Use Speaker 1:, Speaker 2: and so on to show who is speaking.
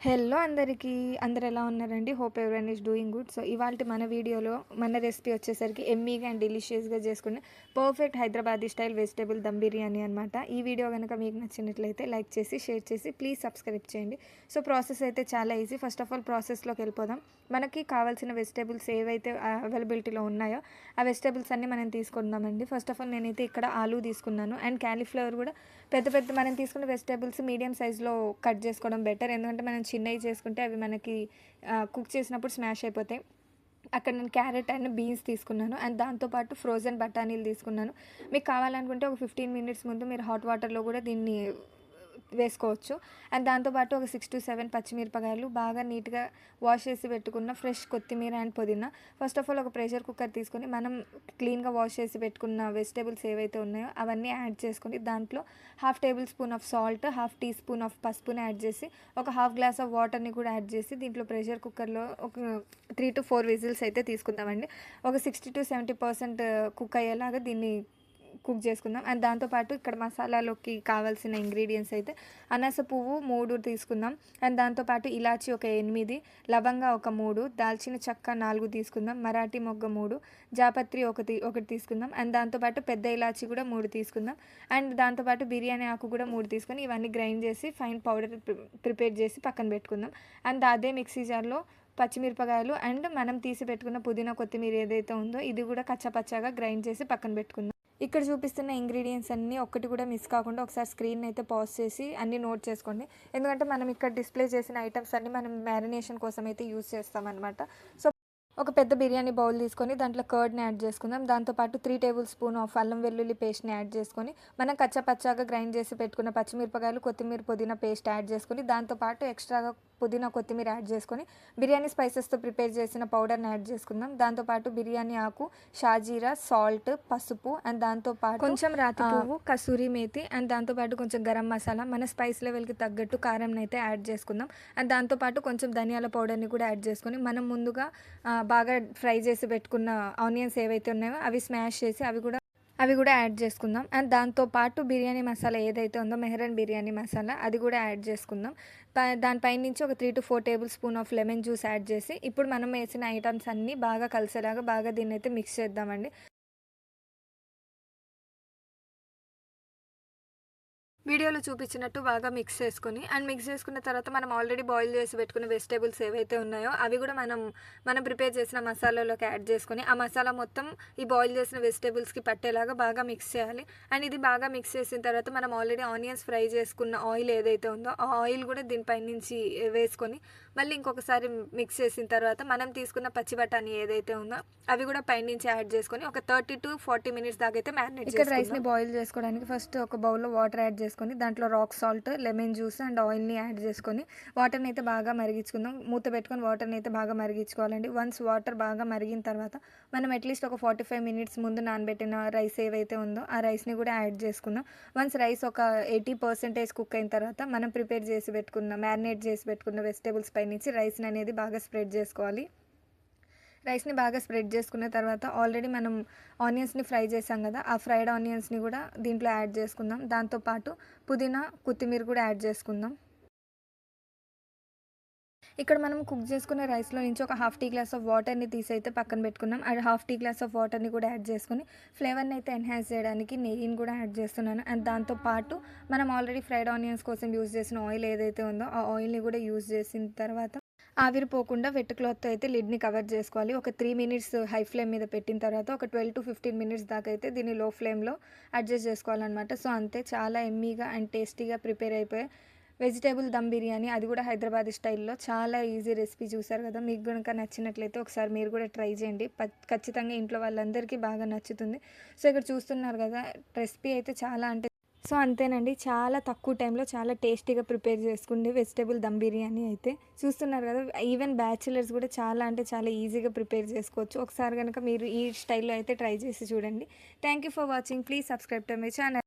Speaker 1: Hello అందరికీ. అందరూ ఎలా ఉన్నారండి? Hope everyone is doing good. So, ఇవాల్టి మన వీడియోలో మన రెసిపీ వచ్చేసరికి ఎమ్మీగా అండ్ డెలిషియస్‌గా చేసుకునే perfect Hyderabadi style vegetable dum biryani అనమాట. ఈ వీడియో గనుక మీకు నచ్చినట్లయితే లైక్ చేసి, షేర్ చేసి, ప్లీజ్ సబ్స్క్రైబ్ చేయండి. సో, ప్రాసెస్ అయితే చాలా ఈజీ. ఫస్ట్ ఆఫ్ ఆల్ ప్రాసెస్‌లోకి వెళ్ళిపోదాం. మనకి కావాల్సిన వెజిటబుల్స్ ఏవైతే అవైలబిలిటీలో ఉన్నాయో ఆ వెజిటబుల్స్ అన్నీ మనం తీసుకుందామండి. ఫస్ట్ ఆఫ్ ఆల్ నేనైతే ఇక్కడ ఆలూ తీసుకున్నాను అండ్ క్యాలీఫ్లవర్ కూడా పెద్ద పెద్ద మనం తీసుకున్న వెజిటబుల్స్ మీడియం సైజులో కట్ చేసుకోవడం బెటర్. ఎందుకంటే మనం చిన్నవి చేసుకుంటే అవి మనకి కుక్ చేసినప్పుడు స్మాష్ అయిపోతాయి. అక్కడ నేను క్యారెట్ అండ్ బీన్స్ తీసుకున్నాను అండ్ దాంతోపాటు ఫ్రోజన్ బఠానీలు తీసుకున్నాను. మీకు కావాలనుకుంటే ఒక 15 మినిట్స్ ముందు మీరు హాట్ వాటర్లో కూడా దీన్ని వేసుకోవచ్చు. అండ్ దాంతోపాటు ఒక 6-7 పచ్చిమిరపకాయలు బాగా నీట్గా వాష్ చేసి పెట్టుకున్న ఫ్రెష్ కొత్తిమీర అండ్ పుదీనా. ఫస్ట్ ఆఫ్ ఆల్ ఒక ప్రెషర్ కుక్కర్ తీసుకొని మనం క్లీన్గా వాష్ చేసి పెట్టుకున్న వెజిటేబుల్స్ ఏవైతే ఉన్నాయో అవన్నీ యాడ్ చేసుకొని దాంట్లో half tablespoon of salt, half teaspoon of పసుపుని యాడ్ చేసి ఒక హాఫ్ గ్లాస్ ఆఫ్ వాటర్ని కూడా యాడ్ చేసి దీంట్లో ప్రెషర్ కుక్కర్లో ఒక 3-4 విజిల్స్ అయితే తీసుకుందామండి. ఒక 60-70% కుక్ అయ్యేలాగా దీన్ని కుక్ చేసుకుందాం. అండ్ దాంతోపాటు ఇక్కడ మసాలాలోకి కావాల్సిన ఇంగ్రీడియంట్స్ అయితే అనాస పువ్వు 3 తీసుకుందాం. అండ్ దాంతోపాటు ఇలాచి ఒక 8, లవంగా ఒక 3, దాల్చిన చెక్క 4 తీసుకుందాం, మరాఠీ మొగ్గ 3, జాపత్రి ఒకటి తీసుకుందాం. అండ్ దాంతోపాటు పెద్ద ఇలాచి కూడా 3 తీసుకుందాం. అండ్ దాంతోపాటు బిర్యానీ ఆకు కూడా 3 తీసుకొని ఇవన్నీ గ్రైండ్ చేసి ఫైన్ పౌడర్ ప్రిపేర్ చేసి పక్కన పెట్టుకుందాం. అండ్ అదే మిక్సీ జార్లో పచ్చిమిరపకాయలు అండ్ మనం తీసి పెట్టుకున్న పుదీనా కొత్తిమీర ఏదైతే ఉందో ఇది కూడా కచ్చాపచ్చాగా గ్రైండ్ చేసి పక్కన పెట్టుకుందాం. ఇక్కడ చూపిస్తున్న ఇంగ్రీడియంట్స్ అన్నీ ఒక్కటి కూడా మిస్ కాకుండా ఒకసారి స్క్రీన్ అయితే పాజ్ చేసి అన్నీ నోట్ చేసుకోండి. ఎందుకంటే మనం ఇక్కడ డిస్ప్లే చేసిన ఐటమ్స్ అన్నీ మనం మ్యారినేషన్ కోసం అయితే యూజ్ చేస్తామన్నమాట. సో, ఒక పెద్ద బిర్యానీ బౌల్ తీసుకొని దాంట్లో కర్డ్ని యాడ్ చేసుకుందాం. దాంతోపాటు 3 టేబుల్ స్పూన్ ఆఫ్ అల్లం వెల్లుల్లి పేస్ట్ని యాడ్ చేసుకొని మనం కచ్చాపచ్చాగా గ్రైండ్ చేసి పెట్టుకున్న పచ్చిమిరపకాయలు, కొత్తిమీర, పుదీనా పేస్ట్ యాడ్ చేసుకొని దాంతోపాటు ఎక్స్ట్రాగా పుదీనా, కొత్తిమీర యాడ్ చేసుకొని బిర్యానీ స్పైసెస్తో ప్రిపేర్ చేసిన పౌడర్ని యాడ్ చేసుకుందాం. దాంతోపాటు బిర్యానీ ఆకు, షాజీరా, సాల్ట్, పసుపు అండ్ దాంతోపాటు కొంచెం రాతి పువ్వు, కసూరి మేతి అండ్ దాంతోపాటు కొంచెం గరం మసాలా మన స్పైస్ లెవెల్కి తగ్గట్టు కారంని అయితే యాడ్ చేసుకుందాం. అండ్ దాంతోపాటు కొంచెం ధనియాల పౌడర్ని కూడా యాడ్ చేసుకొని మనం ముందుగా బాగా ఫ్రై చేసి పెట్టుకున్న ఆనియన్స్ ఏవైతే ఉన్నాయో అవి స్మాష్ చేసి అవి కూడా యాడ్ చేసుకుందాం. అండ్ దాంతోపాటు బిర్యానీ మసాలా ఏదైతే ఉందో మెహరన్ బిర్యానీ మసాలా అది కూడా యాడ్ చేసుకుందాం. దానిపై నుంచి ఒక 3-4 table spoon of lemon juice add చేసి ఇప్పుడు మనం వేసిన ఐటమ్స్ అన్నీ బాగా కలిసేలాగా బాగా దీన్ని అయితే మిక్స్ చేద్దామండి. వీడియోలో చూపించినట్టు బాగా మిక్స్ చేసుకున్న తర్వాత మనం ఆల్రెడీ బాయిల్ చేసి పెట్టుకున్న వెజిటేబుల్స్ ఏవైతే ఉన్నాయో అవి కూడా మనం ప్రిపేర్ చేసిన మసాలాలోకి యాడ్ చేసుకొని ఆ మసాలా మొత్తం ఈ బాయిల్ చేసిన వెజిటేబుల్స్కి పట్టేలాగా బాగా మిక్స్ చేయాలి. అండ్ ఇది బాగా మిక్స్ చేసిన తర్వాత మనం ఆల్రెడీ ఆనియన్స్ ఫ్రై చేసుకున్న ఆయిల్ ఏదైతే ఉందో ఆ ఆయిల్ కూడా దీనిపై నుంచి వేసుకొని మళ్ళీ ఇంకొకసారి మిక్స్ చేసిన తర్వాత మనం తీసుకున్న పచ్చి బఠానీ ఏదైతే ఉందో అవి కూడా పైనుంచి యాడ్ చేసుకొని ఒక 30-40 మినిట్స్ దాకా అయితే మ్యారినేట్ చేసుకుందాం. ఇక్కడ రైస్ని బాయిల్ చేసుకోవడానికి ఫస్ట్ ఒక బౌల్లో వాటర్ యాడ్ చేసుకొని దాంట్లో rock salt, lemon juice and ఆయిల్ని యాడ్ చేసుకొని వాటర్ని అయితే బాగా మరిగించుకుందాం. మూత పెట్టుకొని వాటర్ని అయితే బాగా మరిగించుకోవాలండి. వన్స్ వాటర్ బాగా మరిగిన తర్వాత మనం అట్లీస్ట్ ఒక 45 మినిట్స్ ముందు నానబెట్టిన రైస్ ఏవైతే ఉందో ఆ రైస్ని కూడా యాడ్ చేసుకుందాం. వన్స్ రైస్ ఒక 80% కుక్ అయిన తర్వాత మనం ప్రిపేర్ చేసి పెట్టుకున్న మ్యారినేట్ చేసి పెట్టుకున్న వెజిటేబుల్స్ పై నుంచి రైస్ని అనేది బాగా స్ప్రెడ్ చేసుకోవాలి. రైస్ని బాగా స్ప్రెడ్ చేసుకున్న తర్వాత ఆల్రెడీ మనం ఆనియన్స్ని ఫ్రై చేసాం కదా ఆ ఫ్రైడ్ ఆనియన్స్ని కూడా దీంట్లో యాడ్ చేసుకుందాం. దాంతోపాటు పుదీనా, కొత్తిమీర కూడా యాడ్ చేసుకుందాం. ఇక్కడ మనం కుక్ చేసుకున్న రైస్లో నుంచి ఒక హాఫ్ టీ గ్లాస్ ఆఫ్ వాటర్ని తీసి అయితే పక్కన పెట్టుకున్నాం. And half tea glass of వాటర్ని కూడా యాడ్ చేసుకొని ఫ్లేవర్ని అయితే ఎన్హాన్స్ చేయడానికి నెయ్యిని కూడా యాడ్ చేస్తున్నాను. అండ్ దాంతోపాటు మనం ఆల్రెడీ ఫ్రైడ్ ఆనియన్స్ కోసం యూజ్ చేసిన ఆయిల్ ఏదైతే ఉందో ఆ ఆయిల్ని కూడా యూజ్ చేసిన తర్వాత ఆవిరిపోకుండా వెట్ క్లాత్తో అయితే లిడ్ని కవర్ చేసుకోవాలి. ఒక 3 మినిట్స్ హై ఫ్లేమ్ మీద పెట్టిన తర్వాత ఒక 12-15 మినిట్స్ దాకా అయితే దీన్ని లో ఫ్లేమ్లో అడ్జస్ట్ చేసుకోవాలన్నమాట. సో అంతే, చాలా ఎమ్మీగా అండ్ టేస్టీగా ప్రిపేర్ అయిపోయి వెజిటేబుల్ దమ్ బిర్యానీ, అది కూడా హైదరాబాదీ స్టైల్లో. చాలా ఈజీ రెసిపీ చూసారు కదా. మీకు కనుక నచ్చినట్లయితే ఒకసారి మీరు కూడా ట్రై చేయండి. ఖచ్చితంగా ఇంట్లో వాళ్ళందరికీ బాగా నచ్చుతుంది. సో ఇక్కడ చూస్తున్నారు కదా, రెసిపీ అయితే చాలా సో అంతేనండి. చాలా తక్కువ టైంలో చాలా టేస్టీగా ప్రిపేర్ చేసుకుంటే వెజిటేబుల్ దమ్ బిర్యానీ అయితే చూస్తున్నారు కదా. ఈవెన్ బ్యాచిలర్స్ కూడా చాలా ఈజీగా ప్రిపేర్ చేసుకోవచ్చు. ఒకసారి కనుక మీరు ఈ స్టైల్లో అయితే ట్రై చేసి చూడండి. Thank you for watching. Please subscribe to my channel.